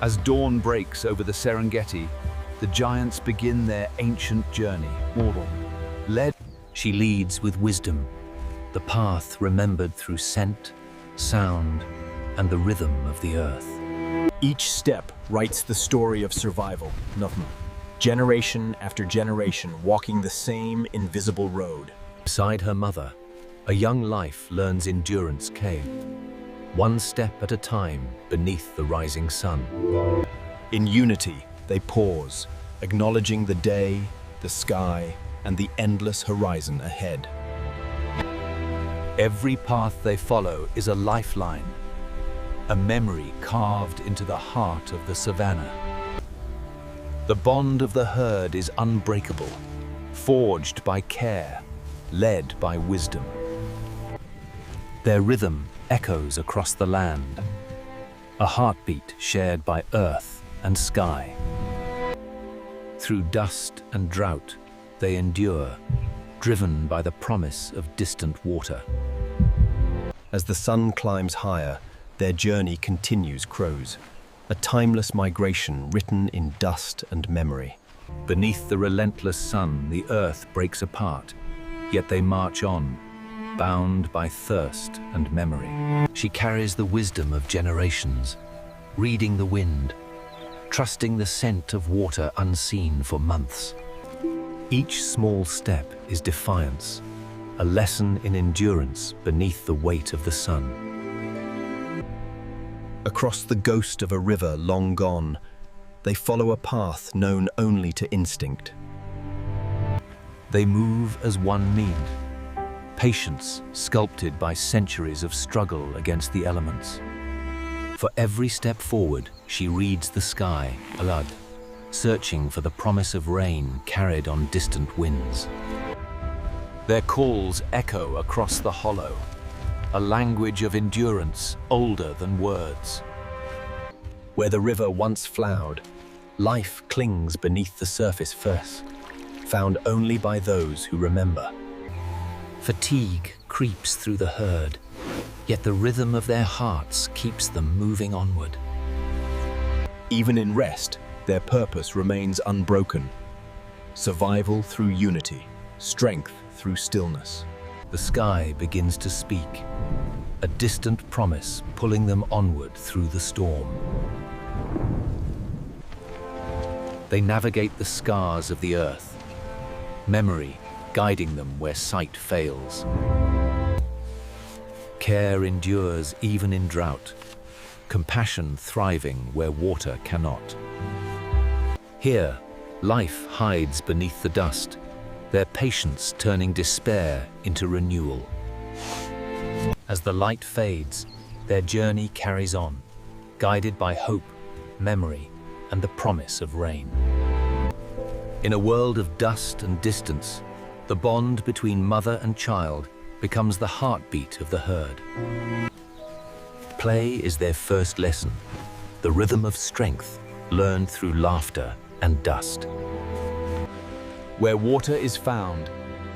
As dawn breaks over the Serengeti, the giants begin their ancient journey. She leads with wisdom, the path remembered through scent, sound, and the rhythm of the earth. Each step writes the story of survival, generation after generation walking the same invisible road. Beside her mother, a young life learns endurance cave, one step at a time beneath the rising sun. In unity, they pause, acknowledging the day, the sky, and the endless horizon ahead. Every path they follow is a lifeline, a memory carved into the heart of the savannah. The bond of the herd is unbreakable, forged by care, led by wisdom. Their rhythm echoes across the land, a heartbeat shared by earth and sky. Through dust and drought, they endure, driven by the promise of distant water. As the sun climbs higher, their journey continues, crows, a timeless migration written in dust and memory. Beneath the relentless sun, the earth breaks apart, yet they march on, bound by thirst and memory. She carries the wisdom of generations, reading the wind, trusting the scent of water unseen for months. Each small step is defiance, a lesson in endurance beneath the weight of the sun. Across the ghost of a river long gone, they follow a path known only to instinct. They move as one need, patience sculpted by centuries of struggle against the elements. For every step forward, she reads the sky, blood, searching for the promise of rain carried on distant winds. Their calls echo across the hollow, a language of endurance older than words. Where the river once flowered, life clings beneath the surface first, found only by those who remember. Fatigue creeps through the herd, yet the rhythm of their hearts keeps them moving onward. Even in rest, their purpose remains unbroken. Survival through unity, strength through stillness. The sky begins to speak, a distant promise pulling them onward through the storm. They navigate the scars of the earth, memory guiding them where sight fails. Care endures even in drought, compassion thriving where water cannot. Here, life hides beneath the dust, their patience turning despair into renewal. As the light fades, their journey carries on, guided by hope, memory, and the promise of rain. In a world of dust and distance, the bond between mother and child becomes the heartbeat of the herd. Play is their first lesson, the rhythm of strength learned through laughter and dust. Where water is found,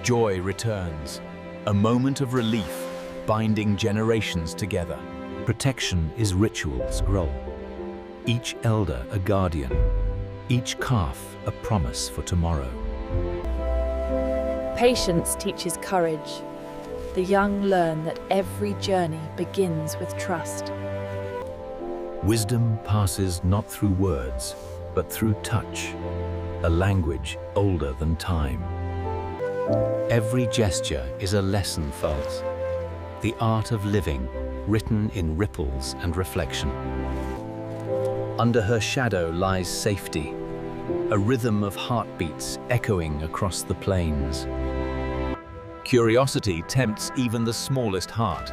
joy returns, a moment of relief binding generations together. Protection is ritual's role, each elder a guardian, each calf a promise for tomorrow. Patience teaches courage. The young learn that every journey begins with trust. Wisdom passes not through words, but through touch, a language older than time. Every gesture is a lesson felt, the art of living written in ripples and reflection. Under her shadow lies safety, a rhythm of heartbeats echoing across the plains. Curiosity tempts even the smallest heart.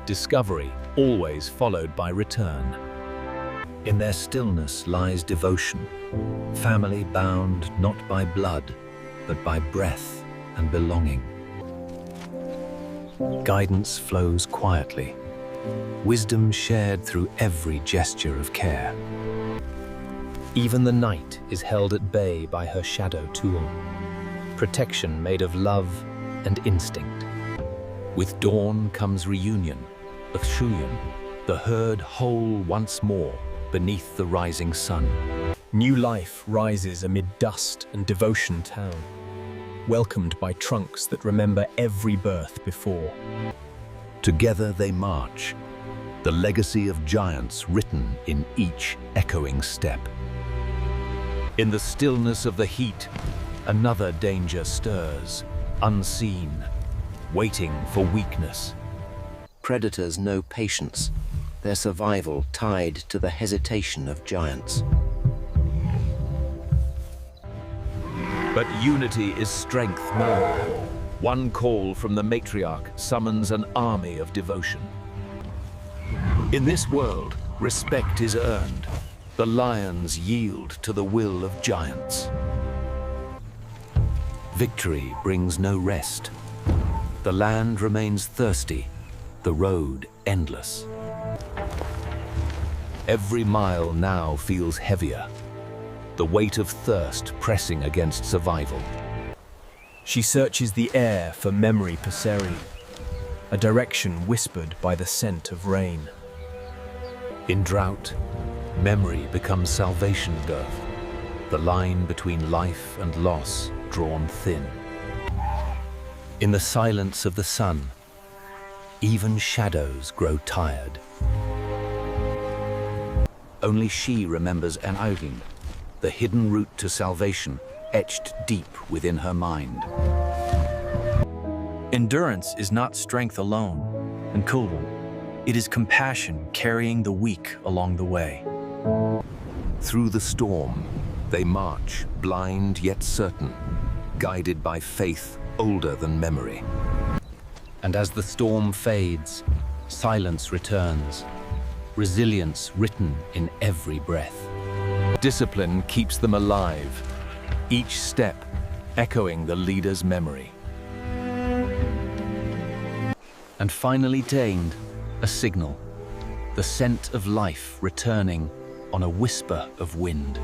Discovery always followed by return. In their stillness lies devotion, family bound not by blood, but by breath and belonging. Guidance flows quietly, wisdom shared through every gesture of care. Even the night is held at bay by her shadow tool, protection made of love and instinct. With dawn comes reunion, the herd whole once more, beneath the rising sun. New life rises amid dust and devotion town, welcomed by trunks that remember every birth before. Together they march, the legacy of giants written in each echoing step. In the stillness of the heat, another danger stirs, unseen, waiting for weakness. Predators know patience, their survival tied to the hesitation of giants. But unity is strength more. One call from the matriarch summons an army of devotion. In this world, respect is earned. The lions yield to the will of giants. Victory brings no rest. The land remains thirsty, the road endless. Every mile now feels heavier, the weight of thirst pressing against survival. She searches the air for memory Passeri, a direction whispered by the scent of rain. In drought, memory becomes salvation dove, the line between life and loss drawn thin. In the silence of the sun, even shadows grow tired. Only she remembers an outing, the hidden route to salvation etched deep within her mind. Endurance is not strength alone, and Caribou, it is compassion carrying the weak along the way. Through the storm, they march, blind yet certain, guided by faith older than memory. And as the storm fades, silence returns, resilience written in every breath. Discipline keeps them alive, each step echoing the leader's memory. And finally deigned a signal, the scent of life returning on a whisper of wind.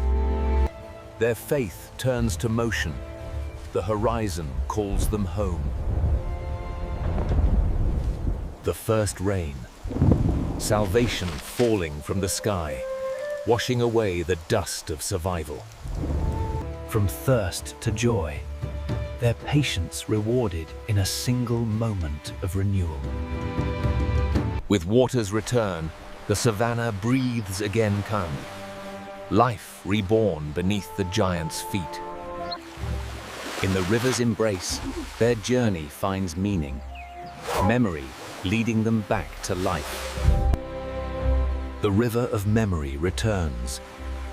Their faith turns to motion, the horizon calls them home. The first rain, salvation falling from the sky, washing away the dust of survival. From thirst to joy, their patience rewarded in a single moment of renewal. With water's return, the savannah breathes again calm, life reborn beneath the giant's feet. In the river's embrace, their journey finds meaning, memory leading them back to life. The river of memory returns,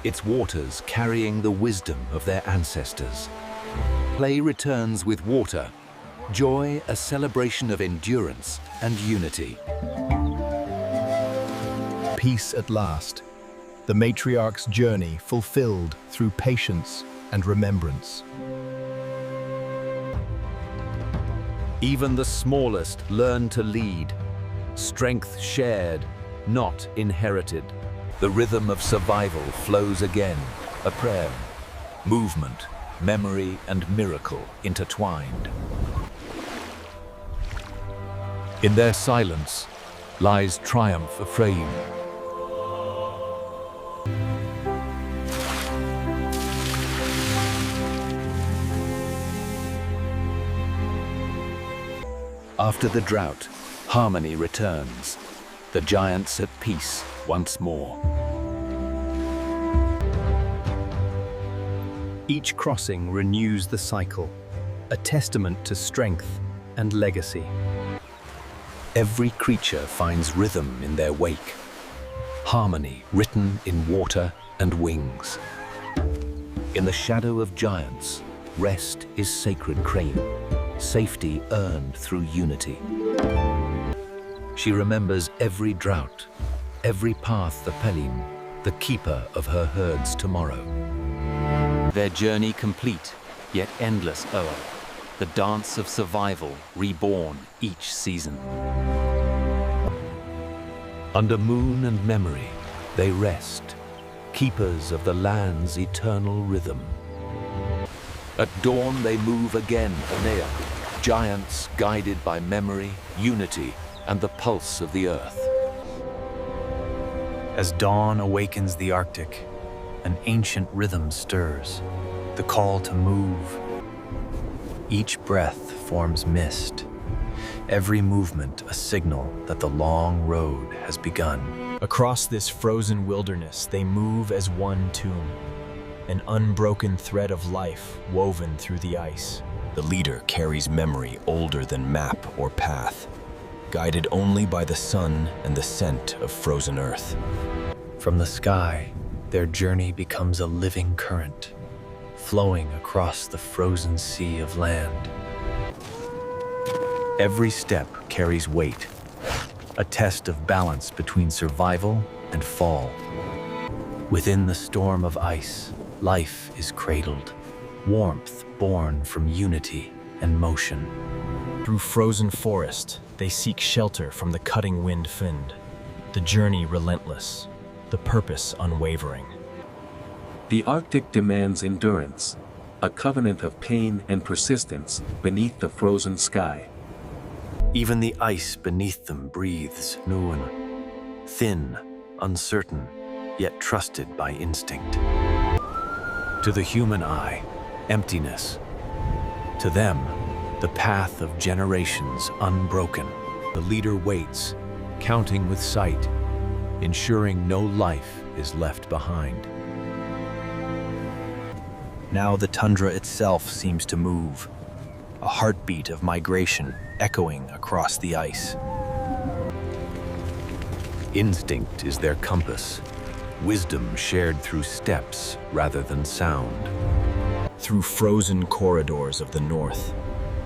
its waters carrying the wisdom of their ancestors. Play returns with water, joy a celebration of endurance and unity. Peace at last, the matriarch's journey fulfilled through patience and remembrance. Even the smallest learn to lead, strength shared, not inherited. The rhythm of survival flows again, a prayer, movement, memory and miracle intertwined. In their silence lies triumph afraid. After the drought, harmony returns, the giants at peace once more. Each crossing renews the cycle, a testament to strength and legacy. Every creature finds rhythm in their wake, harmony written in water and wings. In the shadow of giants, rest is sacred claim, safety earned through unity. She remembers every drought, every path the Pelim, the keeper of her herd's tomorrow. Their journey complete, yet endless o'er, the dance of survival reborn each season. Under moon and memory, they rest, keepers of the land's eternal rhythm. At dawn they move again anear, giants guided by memory, unity, and the pulse of the earth. As dawn awakens the Arctic, an ancient rhythm stirs, the call to move. Each breath forms mist, every movement a signal that the long road has begun. Across this frozen wilderness, they move as one tomb, an unbroken thread of life woven through the ice. The leader carries memory older than map or path, guided only by the sun and the scent of frozen earth. From the sky, their journey becomes a living current, flowing across the frozen sea of land. Every step carries weight, a test of balance between survival and fall. Within the storm of ice, life is cradled, warmth born from unity and motion. Through frozen forest, they seek shelter from the cutting wind find, the journey relentless, the purpose unwavering. The Arctic demands endurance, a covenant of pain and persistence beneath the frozen sky. Even the ice beneath them breathes nuan, thin, uncertain, yet trusted by instinct. To the human eye, emptiness. To them, the path of generations unbroken. The leader waits, counting with sight, ensuring no life is left behind. Now the tundra itself seems to move, a heartbeat of migration echoing across the ice. Instinct is their compass, wisdom shared through steps rather than sound. Through frozen corridors of the north,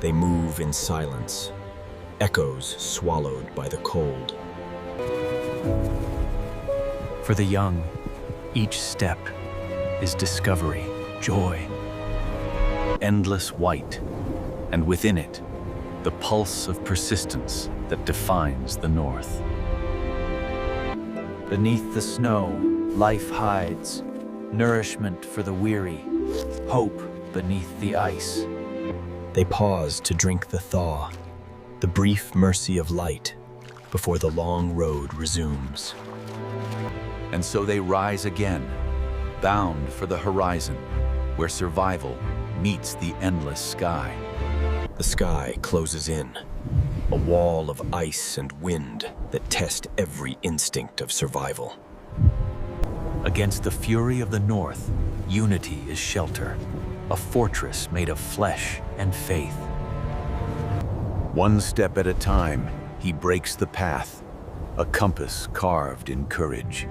they move in silence, echoes swallowed by the cold. For the young, each step is discovery, joy. Endless white, and within it, the pulse of persistence that defines the North. Beneath the snow, life hides, nourishment for the weary, hope beneath the ice. They pause to drink the thaw, the brief mercy of light, before the long road resumes. And so they rise again, bound for the horizon, where survival meets the endless sky. The sky closes in, a wall of ice and wind that test every instinct of survival. Against the fury of the North, unity is shelter, a fortress made of flesh and faith. One step at a time, he breaks the path, a compass carved in courage.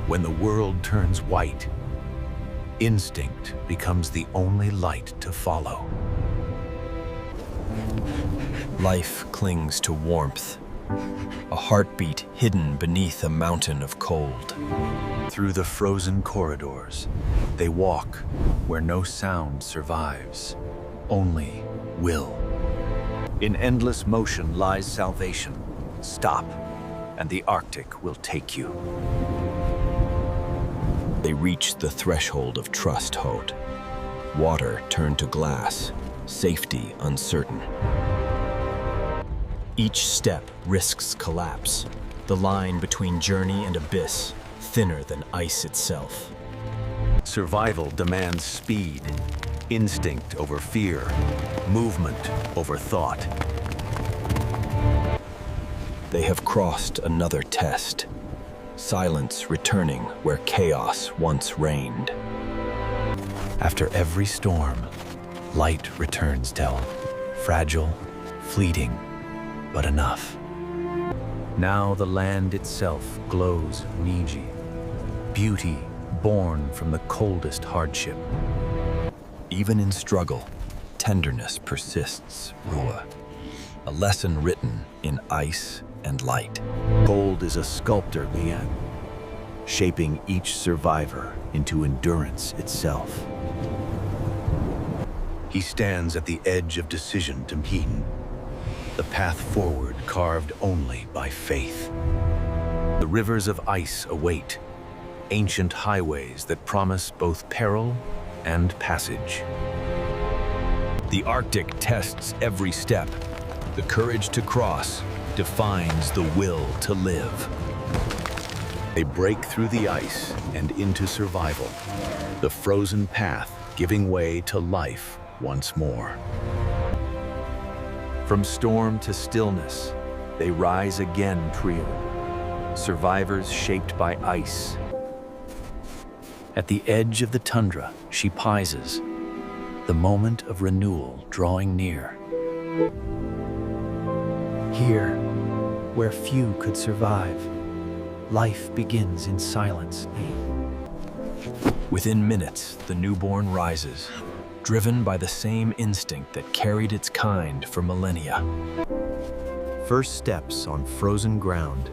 When the world turns white, instinct becomes the only light to follow. Life clings to warmth, a heartbeat hidden beneath a mountain of cold. Through the frozen corridors, they walk where no sound survives, only will. In endless motion lies salvation. Stop, and the Arctic will take you. They reach the threshold of trust, Hod. Water turned to glass, safety uncertain. Each step risks collapse, the line between journey and abyss, thinner than ice itself. Survival demands speed, instinct over fear, movement over thought. They have crossed another test, silence returning where chaos once reigned. After every storm, light returns, Del. Fragile, fleeting, but enough. Now the land itself glows Niji, beauty born from the coldest hardship. Even in struggle, tenderness persists, Rua, a lesson written in ice and light. Cold is a sculptor, Lian, shaping each survivor into endurance itself. He stands at the edge of decision to Heaton, the path forward carved only by faith. The rivers of ice await, ancient highways that promise both peril and passage. The Arctic tests every step, the courage to cross, defines the will to live. They break through the ice and into survival, the frozen path giving way to life once more. From storm to stillness, they rise again trio, survivors shaped by ice. At the edge of the tundra, she pises, the moment of renewal drawing near. Here, where few could survive, life begins in silence. Within minutes, the newborn rises, driven by the same instinct that carried its kind for millennia. First steps on frozen ground,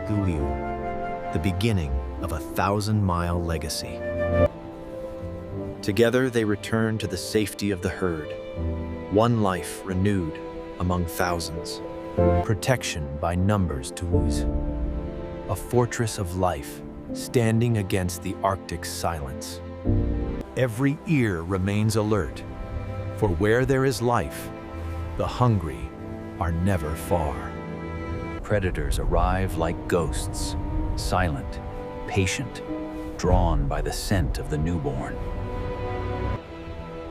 Guliu, the beginning of a 1,000-mile legacy. Together they return to the safety of the herd, one life renewed among thousands. Protection by numbers to lose. A fortress of life standing against the Arctic's silence. Every ear remains alert, for where there is life, the hungry are never far. Predators arrive like ghosts, silent, patient, drawn by the scent of the newborn.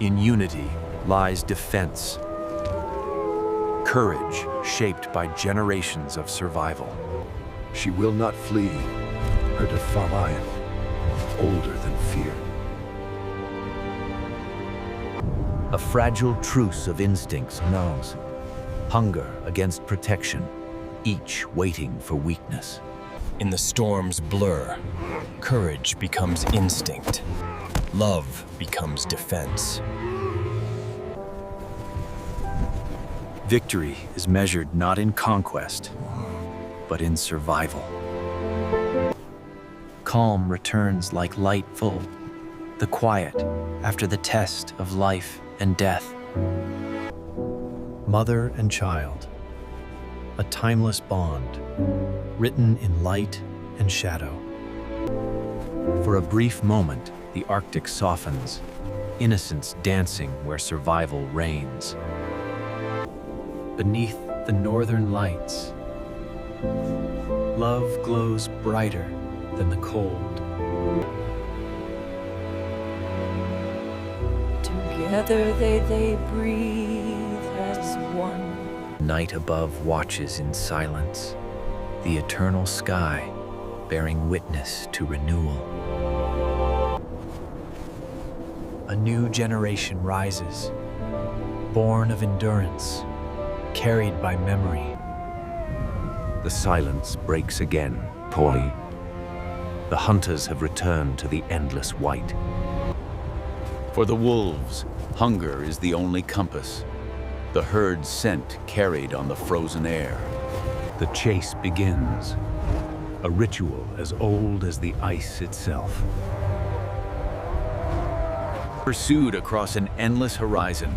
In unity lies defense. Courage shaped by generations of survival. She will not flee, her defiant, older than fear. A fragile truce of instincts knows. Hunger against protection, each waiting for weakness. In the storm's blur, courage becomes instinct. Love becomes defense. Victory is measured not in conquest, but in survival. Calm returns like light full, the quiet after the test of life and death. Mother and child, a timeless bond, written in light and shadow. For a brief moment, the Arctic softens, innocence dancing where survival reigns. Beneath the northern lights, love glows brighter than the cold. Together they breathe as one. Night above watches in silence, the eternal sky bearing witness to renewal. A new generation rises, born of endurance, carried by memory. The silence breaks again, Pauli. The hunters have returned to the endless white. For the wolves, hunger is the only compass. The herd's scent carried on the frozen air. The chase begins, a ritual as old as the ice itself. Pursued across an endless horizon,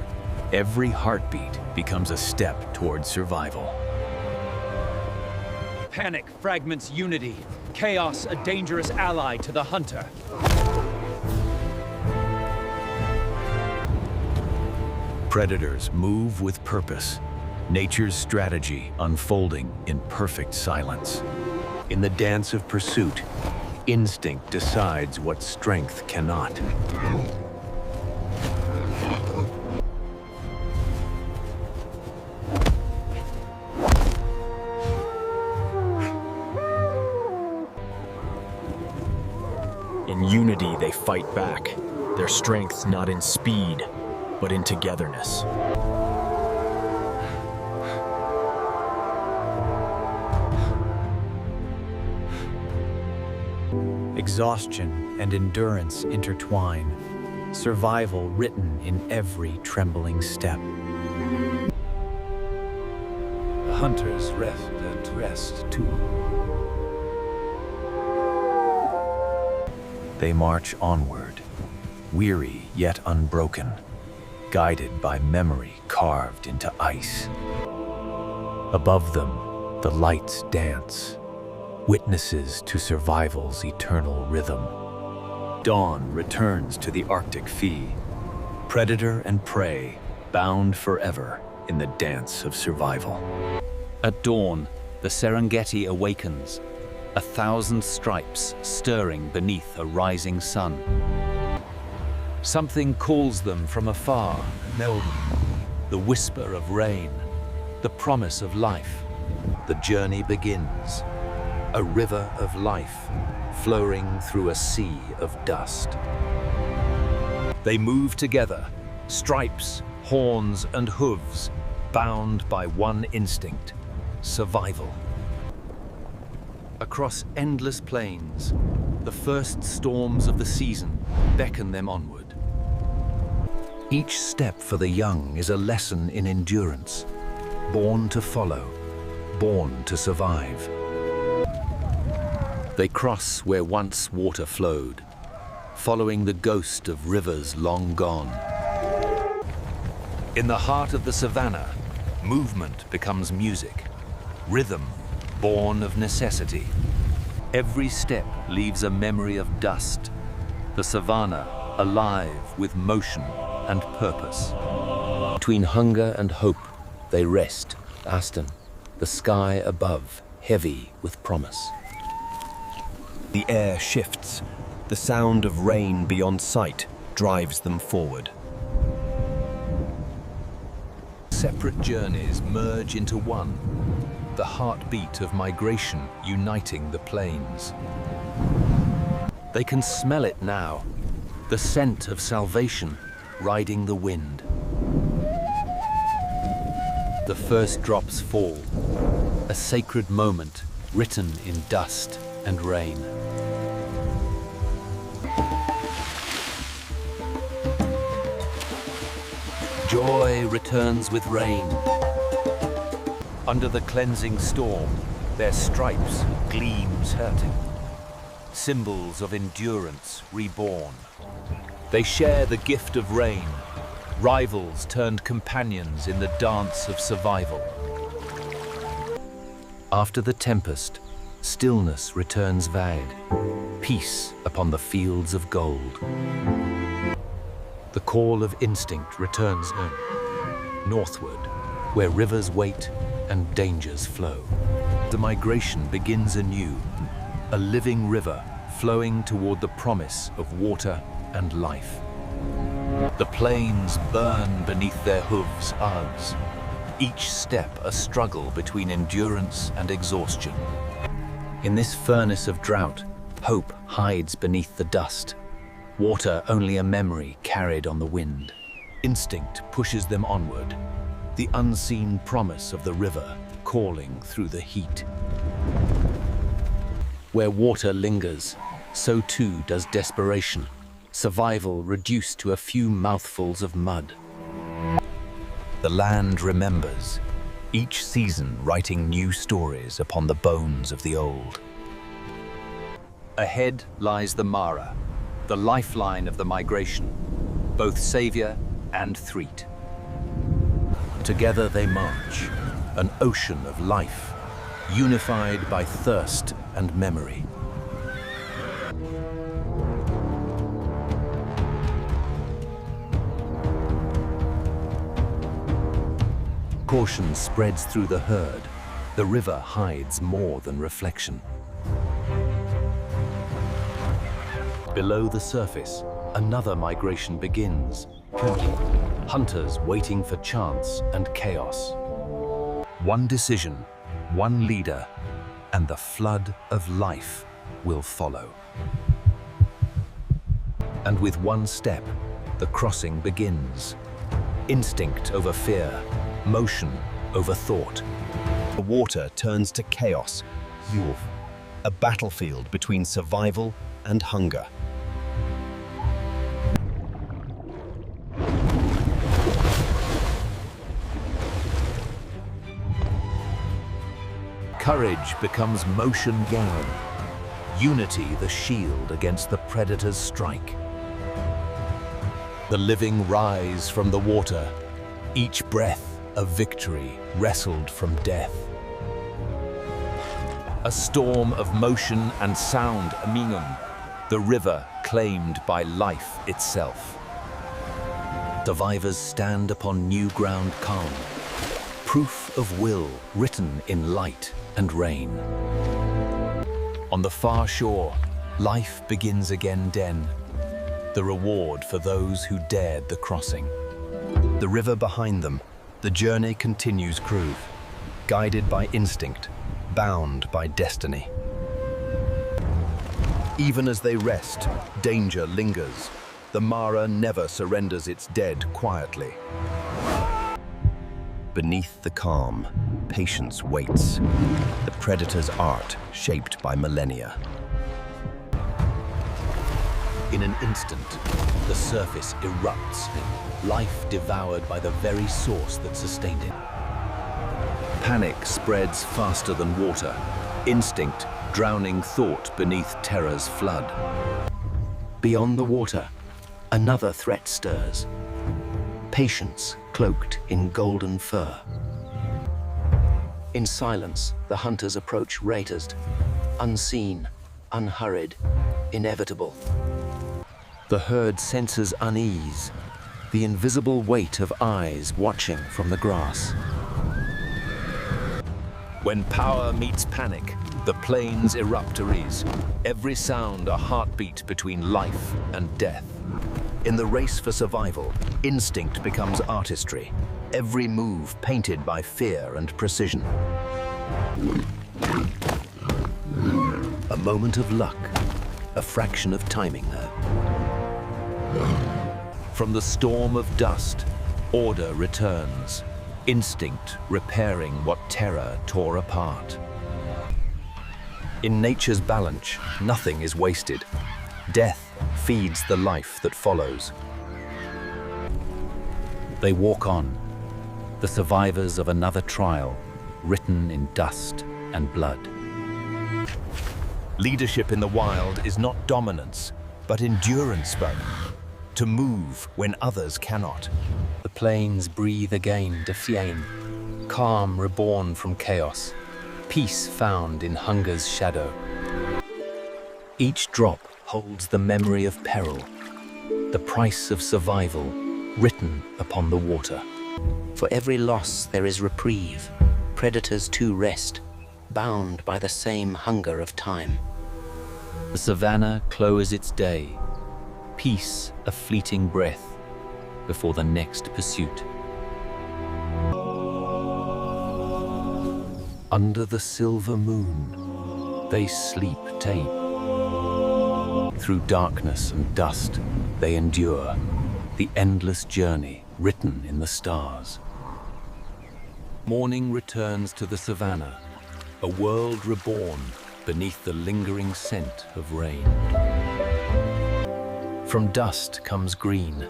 every heartbeat becomes a step towards survival. Panic fragments unity. Chaos a dangerous ally to the hunter. Predators move with purpose, nature's strategy unfolding in perfect silence. In the dance of pursuit, instinct decides what strength cannot. In unity, they fight back, their strength not in speed, but in togetherness. Exhaustion and endurance intertwine, survival written in every trembling step. The hunters rest and rest too. They march onward, weary yet unbroken, guided by memory carved into ice. Above them, the lights dance, witnesses to survival's eternal rhythm. Dawn returns to the Arctic fee, predator and prey bound forever in the dance of survival. At dawn, The Serengeti awakens, 1,000 stripes stirring beneath a rising sun. Something calls them from afar, the whisper of rain, the promise of life. The journey begins, a river of life flowing through a sea of dust. They move together, stripes, horns, and hooves, bound by one instinct: survival. Across endless plains, the first storms of the season beckon them onward. Each step for the young is a lesson in endurance, born to follow, born to survive. They cross where once water flowed, following the ghost of rivers long gone. In the heart of the savannah, movement becomes music, rhythm born of necessity. Every step leaves a memory of dust, the savannah alive with motion and purpose. Between hunger and hope, they rest, Aston, the sky above, heavy with promise. The air shifts. The sound of rain beyond sight drives them forward. Separate journeys merge into one, the heartbeat of migration uniting the plains. They can smell it now, the scent of salvation riding the wind. The first drops fall, a sacred moment written in dust and rain. Joy returns with rain. Under the cleansing storm, their stripes gleams hurting, symbols of endurance reborn. They share the gift of rain, rivals turned companions in the dance of survival. After the tempest, stillness returns vague, peace upon the fields of gold. The call of instinct returns northward, where rivers wait and dangers flow. The migration begins anew, a living river flowing toward the promise of water and life. The plains burn beneath their hooves' uds, each step a struggle between endurance and exhaustion. In this furnace of drought, hope hides beneath the dust, water only a memory carried on the wind. Instinct pushes them onward, the unseen promise of the river calling through the heat. Where water lingers, so too does desperation, survival reduced to a few mouthfuls of mud. The land remembers, each season writing new stories upon the bones of the old. Ahead lies the Mara, the lifeline of the migration, both savior and threat. Together they march, an ocean of life, unified by thirst and memory. Caution spreads through the herd. The river hides more than reflection. Below the surface, another migration begins. Hunters waiting for chance and chaos. One decision, one leader, and the flood of life will follow. And with one step, the crossing begins. Instinct over fear, motion over thought. The water turns to chaos, a battlefield between survival and hunger. Courage becomes motion gain, unity the shield against the predator's strike. The living rise from the water, each breath a victory wrestled from death. A storm of motion and sound, the river claimed by life itself. Survivors stand upon new ground calm, proof of will written in light. and rain. On the far shore, life begins again. The reward for those who dared the crossing. The river behind them, the journey continues groove, guided by instinct, bound by destiny. Even as they rest, danger lingers. The Mara never surrenders its dead quietly. Beneath the calm, patience waits, the predator's art shaped by millennia. In an instant, the surface erupts, life devoured by the very source that sustained it. Panic spreads faster than water, instinct drowning thought beneath terror's flood. Beyond the water, another threat stirs. Patience cloaked in golden fur. In silence, the hunters approach raised, unseen, unhurried, inevitable. The herd senses unease, the invisible weight of eyes watching from the grass. When power meets panic, the plains eruptories, every sound a heartbeat between life and death. In the race for survival, instinct becomes artistry, every move painted by fear and precision. A moment of luck, a fraction of timing there. From the storm of dust, order returns, instinct repairing what terror tore apart. In nature's balance, nothing is wasted. Death feeds the life that follows. They walk on, the survivors of another trial, written in dust and blood. Leadership in the wild is not dominance, but endurance, to move when others cannot. The plains breathe again, defying, calm reborn from chaos, peace found in hunger's shadow. Each drop holds the memory of peril, the price of survival written upon the water. For every loss there is reprieve, predators too rest, bound by the same hunger of time. The savannah closes its day, peace a fleeting breath before the next pursuit. Under the silver moon, they sleep tame. Through darkness and dust, they endure the endless journey written in the stars. Morning returns to the savannah, a world reborn beneath the lingering scent of rain. From dust comes green,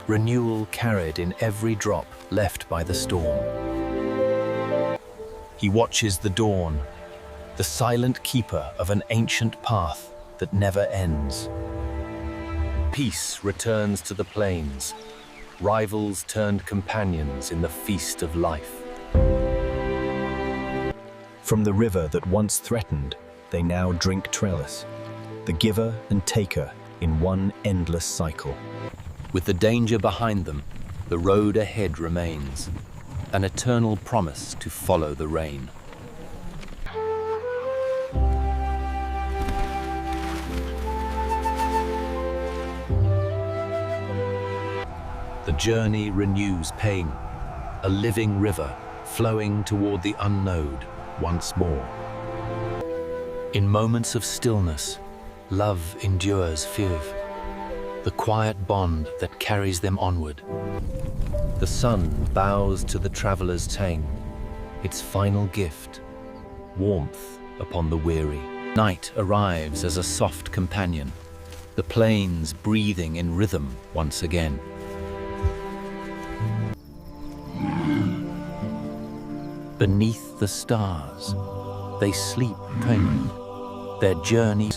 renewal carried in every drop left by the storm. He watches the dawn, the silent keeper of an ancient path that never ends. Peace returns to the plains, rivals turned companions in the feast of life. From the river that once threatened, they now drink trellis, the giver and taker in one endless cycle. With the danger behind them, the road ahead remains, an eternal promise to follow the rain. The journey renews pain, a living river flowing toward the unknown once more. In moments of stillness, love endures fear, the quiet bond that carries them onward. The sun bows to the traveler's tang, its final gift, warmth upon the weary. Night arrives as a soft companion, the plains breathing in rhythm once again. Beneath the stars, they sleep tame, their journey.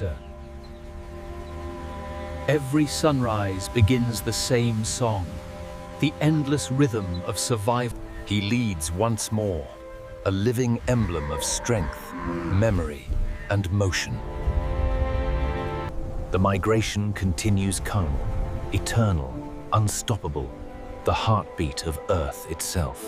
Every sunrise begins the same song, the endless rhythm of survival. He leads once more, a living emblem of strength, memory, and motion. The migration continues calm, eternal, unstoppable, the heartbeat of Earth itself.